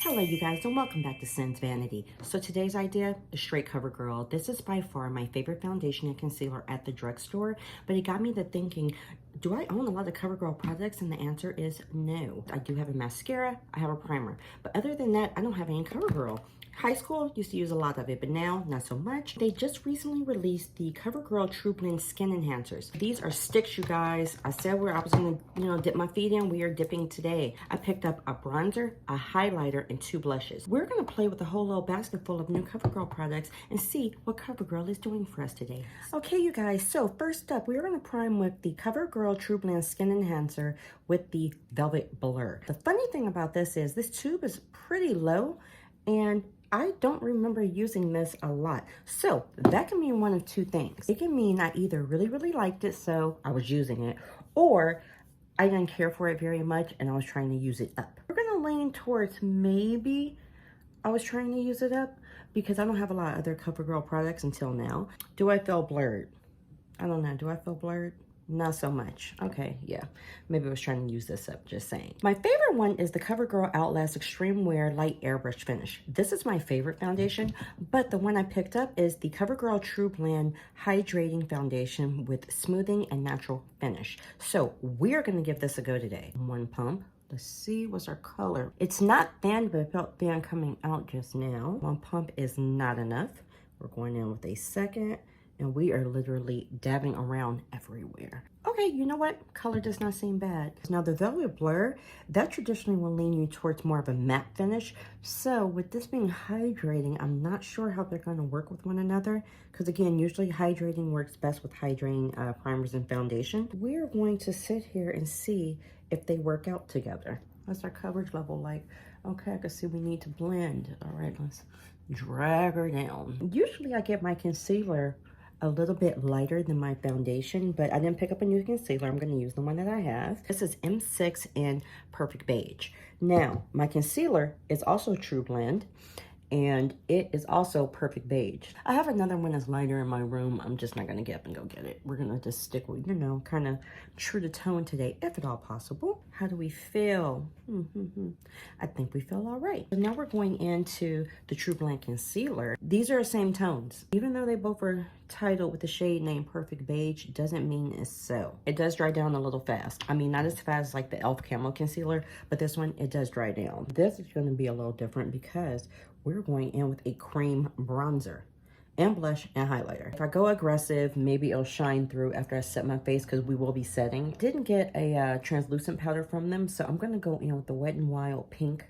Hello you guys and welcome back to Sin's Vanity. So today's idea is straight CoverGirl. This is by far my favorite foundation and concealer at the drugstore, but it got me to thinking, do I own a lot of CoverGirl products? And the answer is no. I do have a mascara, I have a primer, but other than that, I don't have any CoverGirl. High school used to use a lot of it, but now not so much. They just recently released the CoverGirl True Blend Skin Enhancers. These are sticks, you guys. I said I was gonna, dip my feet in. We are dipping today. I picked up a bronzer, a highlighter, and 2 blushes. We're gonna play with a whole little basket full of new CoverGirl products and see what CoverGirl is doing for us today. Okay, you guys, so first up, we're gonna prime with the CoverGirl True Blend Skin Enhancer with the Velvet Blur. The funny thing about this is this tube is pretty low, and I don't remember using this a lot. So that can mean one of two things. It can mean I either really liked it, so I was using it, or I didn't care for it very much and I was trying to use it up. We're gonna lean towards maybe I was trying to use it up because I don't have a lot of other CoverGirl products until now. Do I feel blurred? I don't know, do I feel blurred? Not so much. Okay, yeah. Maybe I was trying to use this up, just saying. My favorite one is the CoverGirl Outlast Extreme Wear Light Airbrush Finish. This is my favorite foundation, but the one I picked up is the CoverGirl True Blend Hydrating Foundation with Smoothing and Natural Finish. So we're gonna give this a go today. One pump. Let's see, what's our color? It's not thin, but it felt thin coming out just now. One pump is not enough. We're going in with a second. And we are literally dabbing around everywhere. Okay, you know what? Color does not seem bad. Now the Velvet Blur, that traditionally will lean you towards more of a matte finish. So with this being hydrating, I'm not sure how they're gonna work with one another. Because again, usually hydrating works best with hydrating primers and foundation. We're going to sit here and see if they work out together. What's our coverage level like? Okay, I can see we need to blend. All right, let's drag her down. Usually I get my concealer a little bit lighter than my foundation, but I didn't pick up a new concealer. I'm going to use the one that I have. This is M6 in Perfect Beige. Now, my concealer is also True Blend, and it is also Perfect Beige. I have another one that's lighter in my room. I'm just not going to get up and go get it. We're going to just stick with, you know, kind of true to tone today, if at all possible. How do we feel? I think we feel all right. So now we're going into the True Blend Concealer. These are the same tones. Even though they both are titled with the shade name Perfect Beige, doesn't mean it's so. It does dry down a little fast. I mean, not as fast as like the e.l.f. Camo Concealer, but this one, it does dry down. This is going to be a little different because we're going in with a cream bronzer and blush and highlighter. If I go aggressive, maybe it'll shine through after I set my face because we will be setting. Didn't get a translucent powder from them, so I'm going to go in with the Wet n Wild pink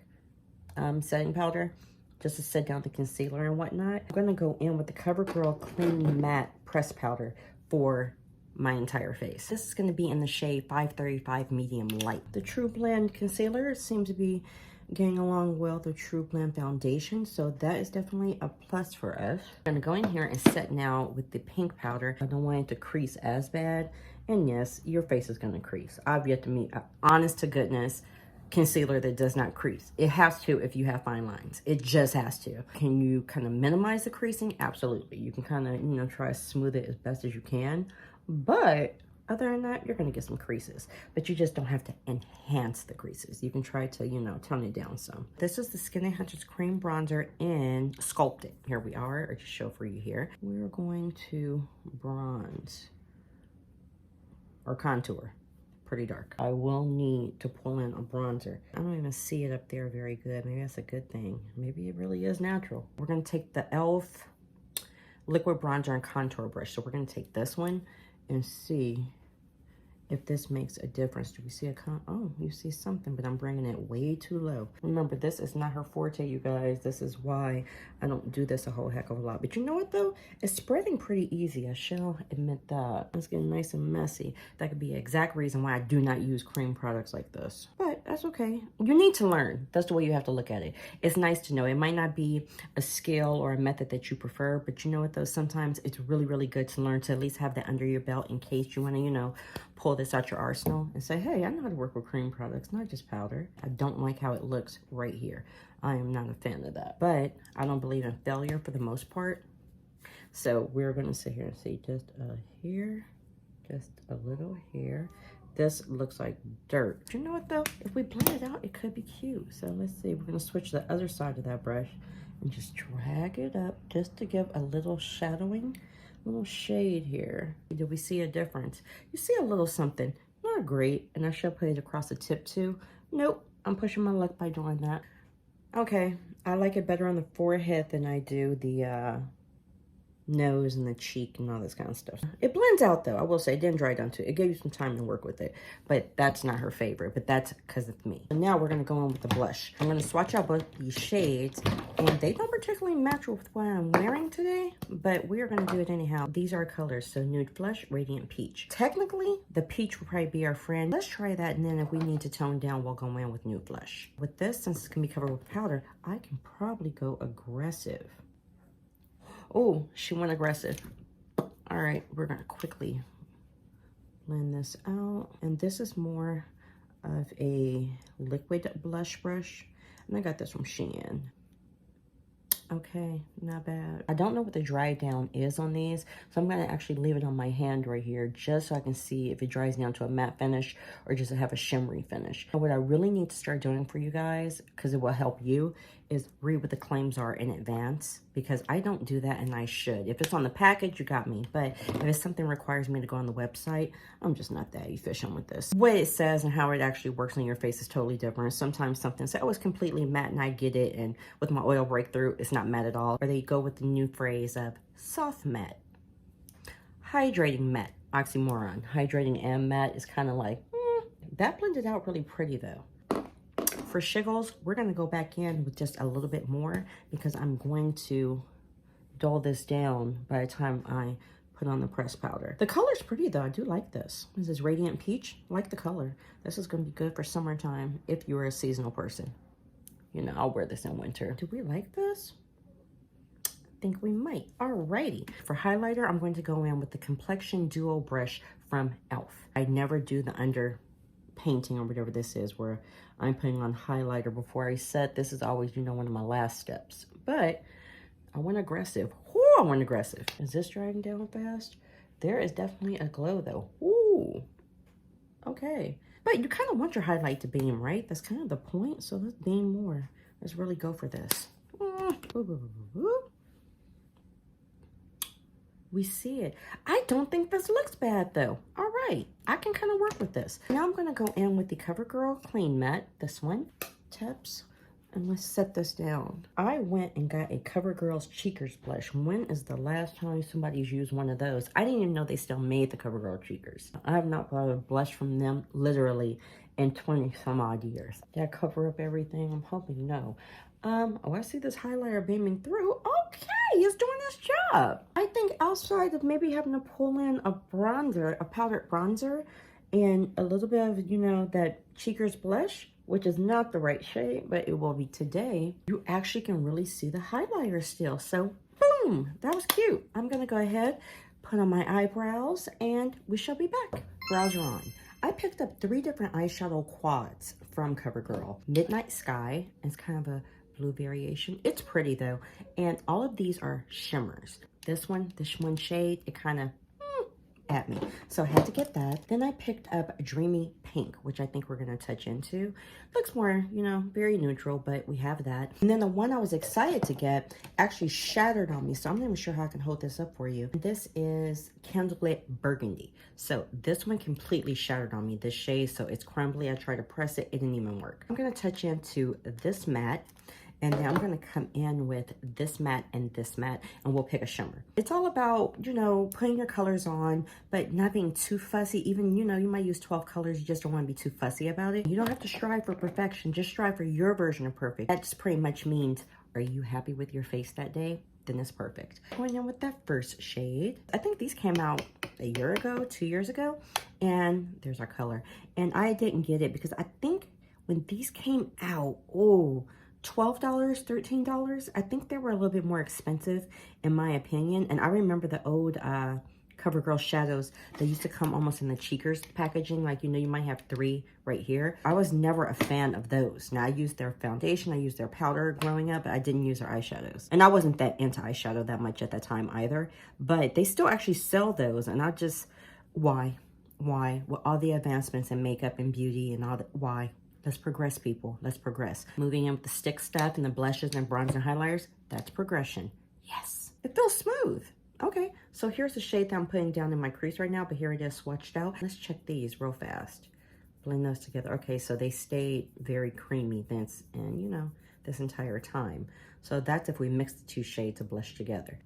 setting powder just to set down the concealer and whatnot. I'm going to go in with the CoverGirl Clean Matte Press Powder for my entire face. This is going to be in the shade 535 Medium Light. The True Blend Concealer seems to be getting along well the True Blend Foundation, so that is definitely a plus for us. I'm gonna go in here and set now with the pink powder. I don't want it to crease as bad, and yes, your face is gonna crease. I've yet to meet an honest to goodness concealer that does not crease. It has to if you have fine lines. It just has to. Can you kind of minimize the creasing? Absolutely. You can kind of, you know, try to smooth it as best as you can, but other than that, you're going to get some creases, but you just don't have to enhance the creases. You can try to, you know, tone it down some. This is the Skin Enhancers Cream Bronzer in Sculpted. Here we are, or just show for you here. We're going to bronze or contour. Pretty dark. I will need to pull in a bronzer. I don't even see it up there very good. Maybe that's a good thing. Maybe it really is natural. We're going to take the e.l.f. liquid bronzer and contour brush. So we're going to take this one and see if this makes a difference. Do we see oh, you see something, but I'm bringing it way too low. Remember, this is not her forte, you guys. This is why I don't do this a whole heck of a lot. But you know what, though? It's spreading pretty easy. I shall admit that. It's getting nice and messy. That could be the exact reason why I do not use cream products like this. But that's okay. You need to learn. That's the way you have to look at it. It's nice to know. It might not be a skill or a method that you prefer, but you know what, though? Sometimes it's really good to learn, to at least have that under your belt in case you want to, you know, pull this out your arsenal and say, hey, I know how to work with cream products, not just powder. I don't like how it looks right here. I am not a fan of that, but I don't believe in failure for the most part. So we're going to sit here and see just a hair, just a little hair. this looks like dirt. But you know what though? If we blend it out, it could be cute. So let's see. We're gonna switch to the other side of that brush and just drag it up just to give a little shadowing, a little shade here. Do we see a difference? You see a little something. Not great. And I should put it across the tip too. Nope. I'm pushing my luck by doing that. Okay. I like it better on the forehead than I do the nose and the cheek and all this kind of stuff. It blends out though. I will say it didn't dry down too. It gave you some time to work with it, but that's not her favorite, but that's because it's me. And now we're going to go on with the blush. I'm going to swatch out both these shades and they don't particularly match with what I'm wearing today, but we are going to do it anyhow. These are colors. So Nude Flush, Radiant Peach. Technically, the peach will probably be our friend. Let's try that. And then if we need to tone down, we'll go in with Nude Flush. With this, since it's going to be covered with powder, I can probably go aggressive. Oh, she went aggressive. All right, we're gonna quickly blend this out. And this is more of a liquid blush brush. And I got this from Shein. Okay, not bad. I don't know what the dry down is on these, so I'm gonna actually leave it on my hand right here just so I can see if it dries down to a matte finish or just have a shimmery finish. And what I really need to start doing for you guys, because it will help you, is read what the claims are in advance, because I don't do that and I should. If it's on the package, you got me. But if it's something that requires me to go on the website, I'm just not that efficient with this. What it says and how it actually works on your face is totally different. Sometimes something says, oh, it's completely matte and I get it. And with my oil breakthrough, it's not matte at all. Or they go with the new phrase of soft matte, hydrating matte, oxymoron. Hydrating and matte is kind of like, that blended out really pretty though. For shiggles, we're going to go back in with just a little bit more because I'm going to dull this down by the time I put on the pressed powder. The color's pretty though. I do like this. This is Radiant Peach. I like the color. This is going to be good for summertime if you're a seasonal person. You know, I'll wear this in winter. Do we like this? I think we might. Alrighty. For highlighter, I'm going to go in with the Complexion Duo brush from e.l.f. I never do the under painting or whatever this is where I'm putting on highlighter before I set. This is always, you know, one of my last steps. But I went aggressive. Whoo, I went aggressive. Is this drying down fast? There is definitely a glow though. Ooh. Okay. But you kind of want your highlight to beam, right? That's kind of the point. So let's beam more. Let's really go for this. We see it. I don't think this looks bad though. All right, I can kind of work with this. Now I'm gonna go in with the CoverGirl Clean Matte, this one, tips, and let's set this down. I went and got a CoverGirl's Cheekers blush. When is the last time somebody's used one of those? I didn't even know they still made the CoverGirl Cheekers. I have not bought a blush from them literally in 20 some odd years. Did I cover up everything? I'm hoping no. Oh, I see this highlighter beaming through. Okay, it's doing its job. I think outside of maybe having to pull in a bronzer, a powdered bronzer, and a little bit of, you know, that Cheekers blush, which is not the right shade, but it will be today, you actually can really see the highlighter still. So, boom, that was cute. I'm gonna go ahead, put on my eyebrows, and we shall be back. Brows are on. I picked up 3 different eyeshadow quads from CoverGirl. Midnight Sky is kind of a blue variation. It's pretty though. And all of these are shimmers. This one shade, it kind of at me. So I had to get that. Then I picked up Dreamy Pink, which I think we're going to touch into. Looks more, you know, very neutral, but we have that. And then the one I was excited to get actually shattered on me. So I'm not even sure how I can hold this up for you. This is Candlelit Burgundy. So this one completely shattered on me, this shade. So it's crumbly. I tried to press it. It didn't even work. I'm going to touch into this matte. And then I'm going to come in with this matte and this matte, and we'll pick a shimmer. It's all about, you know, putting your colors on, but not being too fussy. Even, you know, you might use 12 colors. You just don't want to be too fussy about it. You don't have to strive for perfection. Just strive for your version of perfect. That just pretty much means, are you happy with your face that day? Then it's perfect. Going in with that first shade. I think these came out a year ago, 2 years ago. And there's our color. And I didn't get it because I think when these came out, oh, $12, $13. I think they were a little bit more expensive in my opinion. And I remember the old CoverGirl shadows. They used to come almost in the Cheekers packaging. Like, you know, you might have 3 right here. I was never a fan of those. Now I used their foundation. I used their powder growing up, but I didn't use their eyeshadows. And I wasn't that into eyeshadow that much at that time either. But they still actually sell those. And I just, why? Why? With all the advancements in makeup and beauty and all that, why? Let's progress, people. Let's progress. Moving in with the stick stuff and the blushes and bronze and highlighters, that's progression. Yes. It feels smooth. Okay, so here's the shade that I'm putting down in my crease right now, but here it is swatched out. Let's check these real fast. Blend those together. Okay, so they stayed very creamy and you know, this entire time. So that's if we mix the two shades of blush together.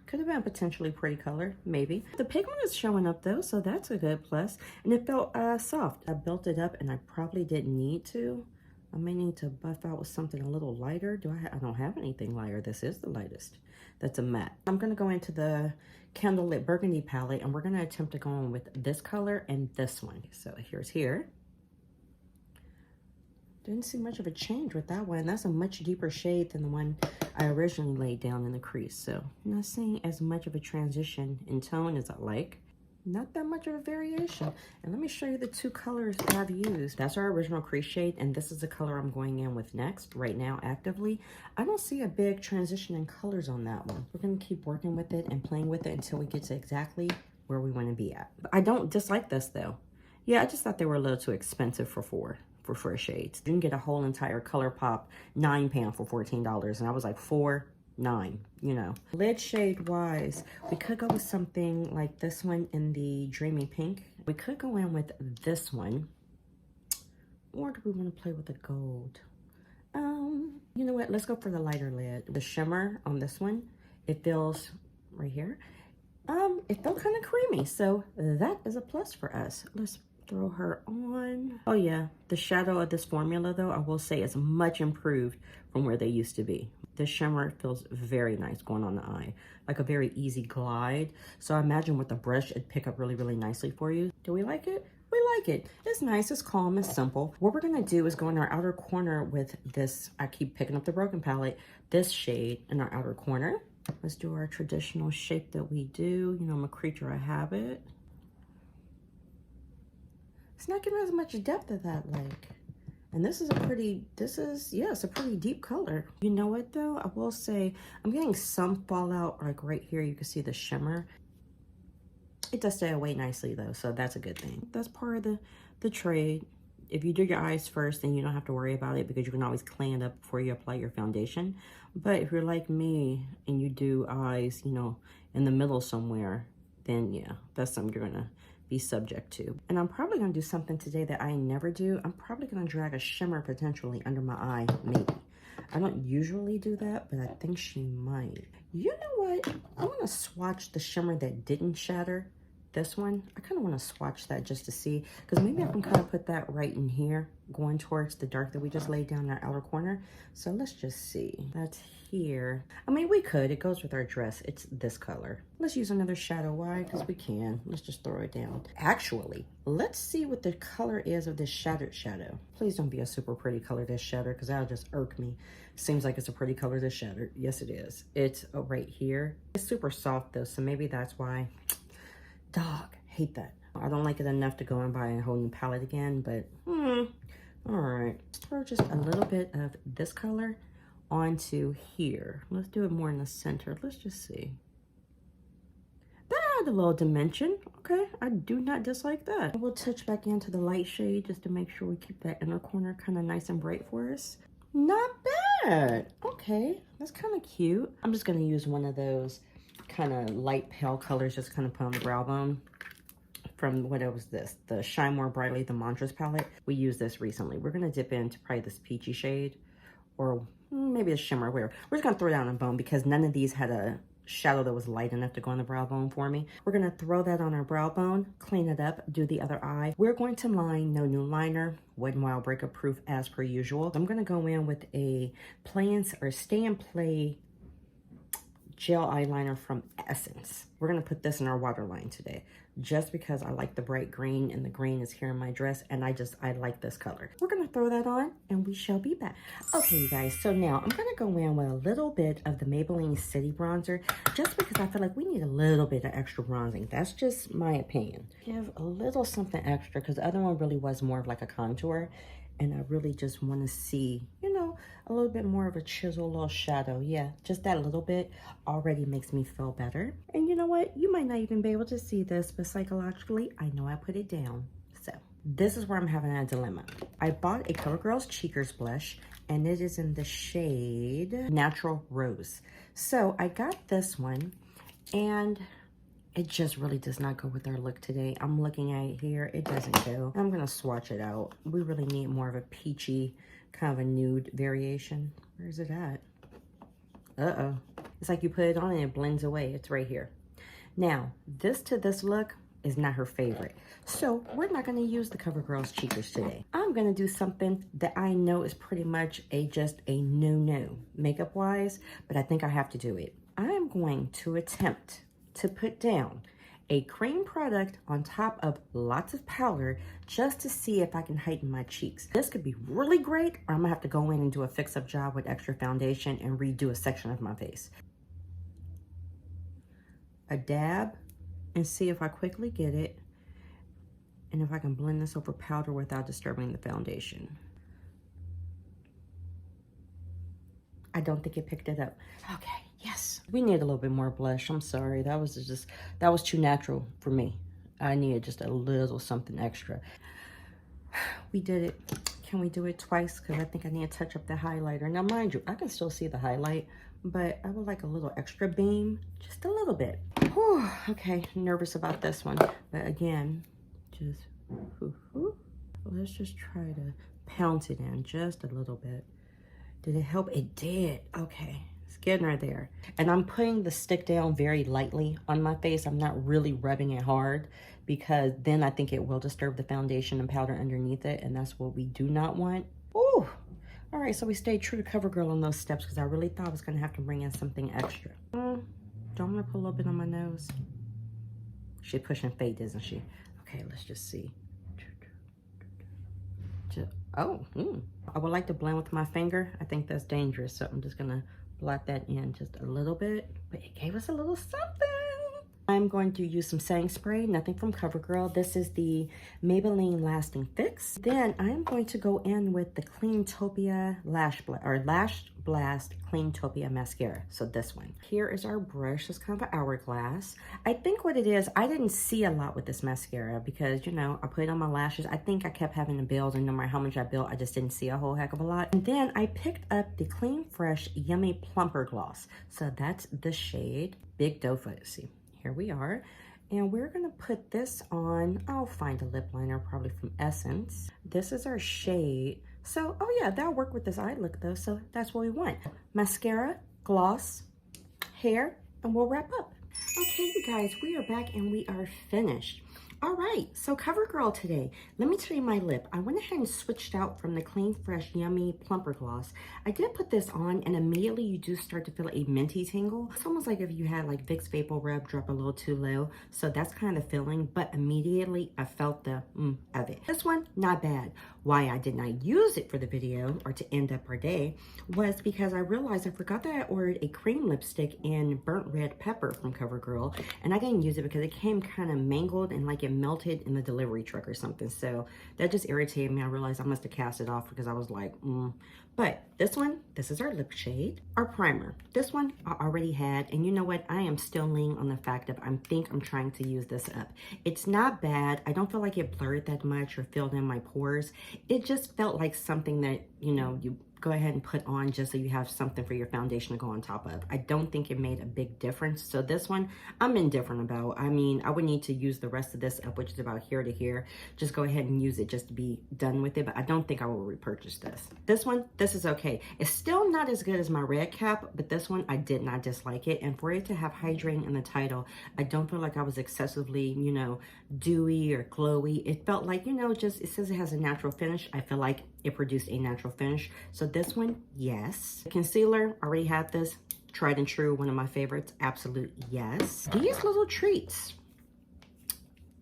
Could have been a potentially pretty color, maybe. The pigment is showing up though, so that's a good plus. And it felt soft. I built it up and I probably didn't need to. I may need to buff out with something a little lighter. I don't have anything lighter. This is the lightest. That's a matte. I'm gonna go into the Candlelit Burgundy palette and we're gonna attempt to go in with this color and this one. So here's here. Didn't see much of a change with that one. That's a much deeper shade than the one I originally laid down in the crease. So I'm not seeing as much of a transition in tone as I like. Not that much of a variation. And let me show you the two colors that I've used. That's our original crease shade, and this is the color I'm going in with next, right now, actively. I don't see a big transition in colors on that one. We're gonna keep working with it and playing with it until we get to exactly where we wanna be at. I don't dislike this though. Yeah, I just thought they were a little too expensive for four shades. You can get a whole entire ColourPop 9-pan for $14, and I was like, $4.9, you know. Lid shade wise, we could go with something like this one in the Dreamy Pink. We could go in with this one, or do we want to play with the gold? You know what, let's go for the lighter lid. The shimmer on this one, it feels right here. It felt kind of creamy, so that is a plus for us. Let's throw her on. Oh yeah, the shadow of this formula though, I will say is much improved from where they used to be. The shimmer feels very nice going on the eye, like a very easy glide. So I imagine with the brush, it'd pick up really, really nicely for you. Do we like it? We like it. It's nice, it's calm, it's simple. What we're gonna do is go in our outer corner with this, I keep picking up the Broken palette, this shade in our outer corner. Let's do our traditional shape that we do. You know, I'm a creature of habit. It's not giving as much depth of that, like. And this is a pretty, yeah, it's a pretty deep color. You know what though? I will say, I'm getting some fallout, like right here, you can see the shimmer. It does stay away nicely though, so that's a good thing. That's part of the trade. If you do your eyes first, then you don't have to worry about it because you can always clean it up before you apply your foundation. But if you're like me and you do eyes, you know, in the middle somewhere, then yeah, that's something you're gonna be subject to. And I'm probably gonna do something today that I never do. I'm probably gonna drag a shimmer potentially under my eye, maybe. I don't usually do that, but I think she might. You know what? I wanna swatch the shimmer that didn't shatter. This one, I kind of want to swatch that just to see, because maybe I can kind of put that right in here, going towards the dark that we just laid down in our outer corner. So let's just see. That's here. I mean, we could. It goes with our dress. It's this color. Let's use another shadow. Why? Because we can. Let's just throw it down. Actually, let's see what the color is of this shattered shadow. Please don't be a super pretty color, this shadow, because that'll just irk me. Seems like it's a pretty color, this shattered. Yes, it is. It's right here. It's super soft, though, so maybe that's why. Dog, hate that. I don't like it enough to go and buy a whole new palette again, but all right. Let's throw just a little bit of this color onto here. Let's do it more in the center. Let's just see. That had a little dimension. Okay, I do not dislike that. We'll touch back into the light shade just to make sure we keep that inner corner kind of nice and bright for us. Not bad. Okay, that's kind of cute. I'm just gonna use one of those kind of light pale colors, just kind of put on the brow bone from, what was this, the Shine More Brightly, the Mantras palette. We used this recently. We're gonna dip into probably this peachy shade, or maybe a shimmer, where we're just gonna throw down a bone because none of these had a shadow that was light enough to go on the brow bone for me. We're gonna throw that on our brow bone, clean it up, do the other eye. We're going to line No New Liner, Wet n Wild Breakup Proof as per usual. I'm gonna go in with a Stay and Play gel eyeliner from Essence. We're gonna put this in our waterline today, just because I like the bright green, and the green is here in my dress, and I like this color. We're gonna throw that on, and we shall be back. Okay, you guys, so now I'm gonna go in with a little bit of the Maybelline City Bronzer, just because I feel like we need a little bit of extra bronzing. That's just my opinion. Give a little something extra, because the other one really was more of like a contour, and I really just wanna see, you know, a little bit more of a chisel, little shadow. Yeah, just that little bit already makes me feel better. And you know what? You might not even be able to see this, but psychologically, I know I put it down. So this is where I'm having a dilemma. I bought a CoverGirl's Cheekers blush, and it is in the shade Natural Rose. So I got this one, and it just really does not go with our look today. I'm looking at it here. It doesn't go. I'm going to swatch it out. We really need more of a peachy, kind of a nude variation. Where is it at? Uh-oh. It's like you put it on and it blends away. It's right here. Now, this to this look is not her favorite. So we're not going to use the CoverGirl's Cheekers today. I'm going to do something that I know is pretty much just a no-no makeup-wise, but I think I have to do it. I am going to attempt to put down a cream product on top of lots of powder just to see if I can heighten my cheeks. This could be really great, or I'm gonna have to go in and do a fix-up job with extra foundation and redo a section of my face. A dab and see if I quickly get it and if I can blend this over powder without disturbing the foundation. I don't think it picked it up. Okay, yes. We need a little bit more blush. I'm sorry. That was too natural for me. I needed just a little something extra. We did it. Can we do it twice? Because I think I need to touch up the highlighter. Now, mind you, I can still see the highlight, but I would like a little extra beam, just a little bit. Whew, okay, nervous about this one. But again, just, let's just try to pounce it in just a little bit. Did it help? It did. Okay, it's getting right there. And I'm putting the stick down very lightly on my face. I'm not really rubbing it hard because then I think it will disturb the foundation and powder underneath it, and that's what we do not want. Ooh. All right, so we stayed true to CoverGirl on those steps because I really thought I was going to have to bring in something extra. Don't want to put a little bit on my nose. She's pushing fate, isn't she? Okay, let's just see. I would like to blend with my finger. I think that's dangerous, so I'm just gonna blot that in just a little bit, but it gave us a little something. I'm going to use some setting spray, nothing from CoverGirl. This is the Maybelline Lasting Fix. Then I'm going to go in with the Cleantopia Lash Blast Cleantopia Mascara. So this one. Here is our brush. It's kind of an hourglass. I think what it is, I didn't see a lot with this mascara because, you know, I put it on my lashes. I think I kept having to build, and no matter how much I built, I just didn't see a whole heck of a lot. And then I picked up the Clean Fresh Yummy Plumper Gloss. So that's the shade Big Doe Foot. See, here we are. And we're gonna put this on, I'll find a lip liner probably from Essence. This is our shade. So, oh yeah, that'll work with this eye look though, so that's what we want. Mascara, gloss, hair, and we'll wrap up. Okay, you guys, we are back and we are finished. All right, so CoverGirl today. Let me tell you my lip. I went ahead and switched out from the Clean Fresh Yummy Plumper Gloss. I did put this on and immediately you do start to feel a minty tingle. It's almost like if you had like Vicks Vapor Rub drop a little too low. So that's kind of the feeling, but immediately I felt the of it. This one, not bad. Why I did not use it for the video or to end up our day was because I realized I forgot that I ordered a cream lipstick in Burnt Red Pepper from CoverGirl, and I didn't use it because it came kind of mangled and like it melted in the delivery truck or something. So that just irritated me. I realized I must have cast it off because I was like, But this one, this is our lip shade, our primer. This one I already had, and you know what? I am still leaning on the fact that I think I'm trying to use this up. It's not bad. I don't feel like it blurred that much or filled in my pores. It just felt like something that, you know, you go ahead and put on just so you have something for your foundation to go on top of. I don't think it made a big difference. So this one, I'm indifferent about. I mean, I would need to use the rest of this up, which is about here to here. Just go ahead and use it just to be done with it. But I don't think I will repurchase this. This one, this is okay. It's still not as good as my red cap, but this one, I did not dislike it. And for it to have hydrating in the title, I don't feel like I was excessively, you know, dewy or glowy. It felt like, you know, just, it says it has a natural finish. I feel like it produced a natural finish. So this one, yes. Concealer, already had this. Tried and true, one of my favorites. Absolute yes. These little treats.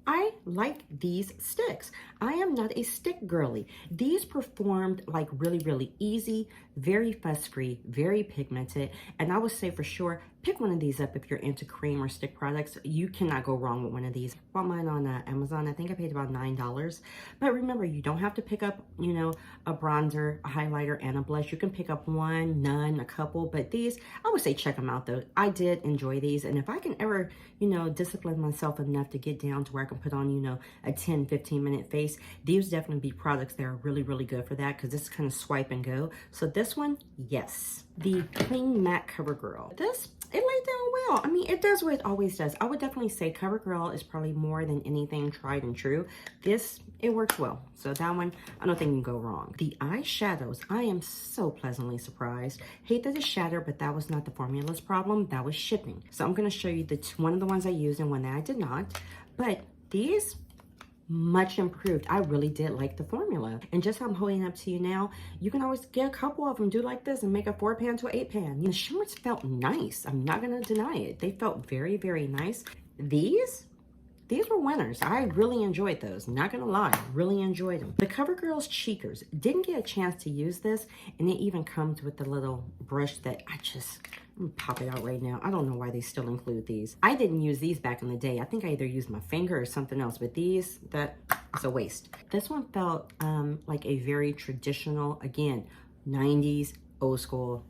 I like these sticks. I am not a stick girly. These performed like really, really easy, very fuss-free, very pigmented, and I would say for sure, pick one of these up if you're into cream or stick products. You cannot go wrong with one of these. Bought mine on Amazon. I think I paid about $9. But remember, you don't have to pick up, you know, a bronzer, a highlighter, and a blush. You can pick up one, none, a couple. But these, I would say check them out though. I did enjoy these. And if I can ever, you know, discipline myself enough to get down to where I can put on, you know, a 10, 15-minute face, these definitely be products that are really, really good for that because this is kind of swipe and go. So this one, yes. The Clean Matte CoverGirl. This, it laid down well. I mean, it does what it always does. I would definitely say CoverGirl is probably more than anything tried and true. This, it works well. So that one, I don't think you can go wrong. The eyeshadows, I am so pleasantly surprised. Hate that it's shattered, but that was not the formula's problem. That was shipping. So I'm going to show you one of the ones I used and one that I did not. But these, much improved. I really did like the formula. And just how I'm holding it up to you now, you can always get a couple of them, do like this and make a 4-pan to an 8-pan. The shimmers felt nice. I'm not gonna deny it. They felt very, very nice. These were winners. I really enjoyed those. Not gonna lie, really enjoyed them. The CoverGirl's Cheekers, didn't get a chance to use this, and it even comes with the little brush that I'm gonna pop it out right now. I don't know why they still include these. I didn't use these back in the day. I think I either used my finger or something else, but these, that is a waste. This one felt like a very traditional, again, 90s, old school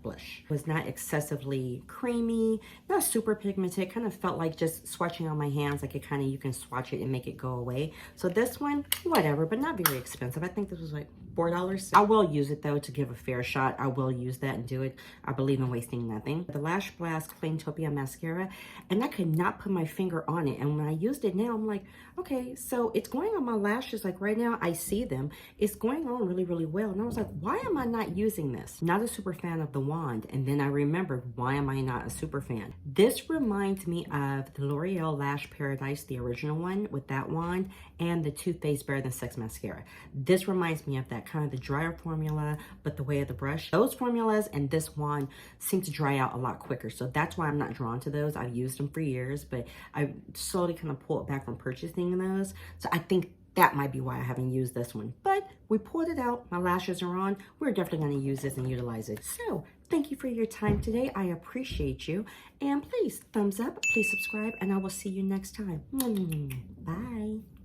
blush. It was not excessively creamy, not super pigmented. Kind of felt like just swatching on my hands, like it kind of, you can swatch it and make it go away. So this one, whatever, but not very expensive. I think this was like $4. I will use it though to give a fair shot. I will use that and do it. I believe in wasting nothing. The Lash Blast Cleantopia mascara, and I could not put my finger on it. And when I used it now, I'm like, okay, so it's going on my lashes. Like right now, I see them. It's going on really, really well. And I was like, why am I not using this? Not a super fan of the wand. And then I remembered, why am I not a super fan? This reminds me of the L'Oreal Lash Paradise, the original one with that wand, and the Too Faced Better Than Sex mascara. This reminds me of that, kind of the drier formula, but the way of the brush. Those formulas and this wand seem to dry out a lot quicker. So that's why I'm not drawn to those. I've used them for years, but I slowly kind of pulled back from purchasing those. So I think that might be why I haven't used this one. But we pulled it out. My lashes are on. We're definitely going to use this and utilize it. So thank you for your time today. I appreciate you. And please, thumbs up, please subscribe, and I will see you next time. Bye.